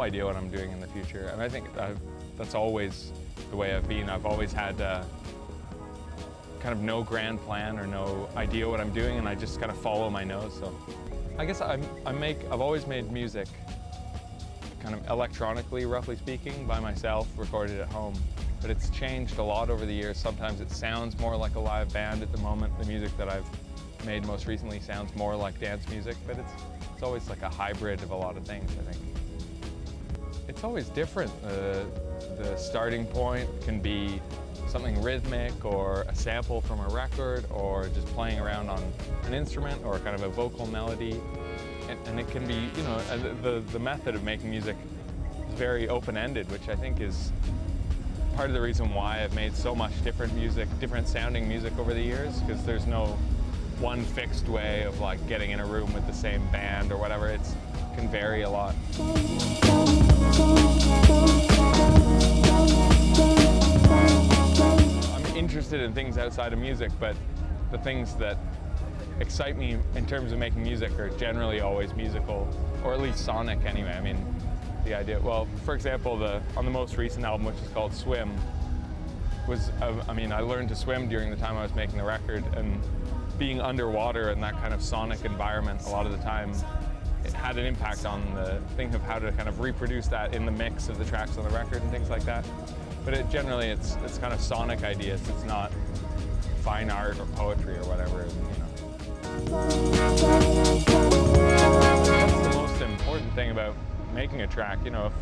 no idea what I'm doing in the future. And I think that's always the way I've been. I've always had kind of no grand plan or no idea what I'm doing, and I just kind of follow my nose. So I guess I've always made music kind of electronically, roughly speaking, by myself, recorded at home. But it's changed a lot over the years. Sometimes it sounds more like a live band at the moment. The music that I've made most recently sounds more like dance music, but it's always like a hybrid of a lot of things, I think. It's always different. The starting point can be something rhythmic or a sample from a record or just playing around on an instrument or kind of a vocal melody. And it can be, you know, the method of making music is very open-ended, which I think is part of the reason why I've made so much different music, different sounding music over the years, because there's no one fixed way of like getting in a room with the same band or whatever. It can vary a lot. I'm interested in things outside of music, but the things that excite me in terms of making music are generally always musical, or at least sonic anyway. I mean, the idea, well, for example, on the most recent album, which is called Swim, I learned to swim during the time I was making the record, and being underwater in that kind of sonic environment a lot of the time, it had an impact on the thing of how to kind of reproduce that in the mix of the tracks on the record and things like that. But generally it's kind of sonic ideas. It's not fine art or poetry or whatever, you know. That's the most important thing about making a track. You know,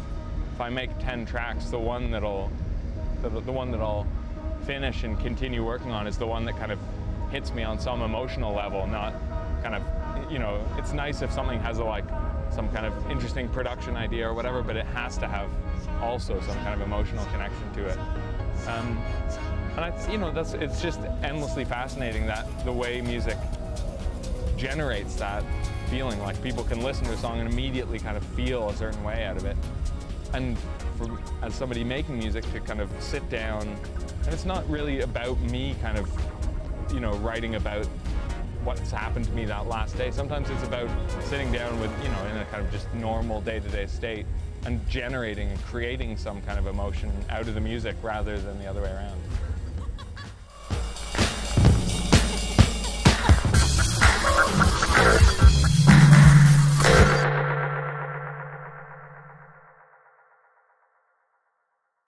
if I make 10 tracks, the one that I'll finish and continue working on is the one that kind of hits me on some emotional level, not kind of, you know, it's nice if something has some kind of interesting production idea or whatever, but it has to have also some kind of emotional connection to it. It's just endlessly fascinating that the way music generates that feeling, like people can listen to a song and immediately kind of feel a certain way out of it. And as somebody making music, to kind of sit down, and it's not really about me kind of, you know, writing about what's happened to me that last day. Sometimes it's about sitting down with, you know, in a kind of just normal day-to-day state and generating and creating some kind of emotion out of the music rather than the other way around.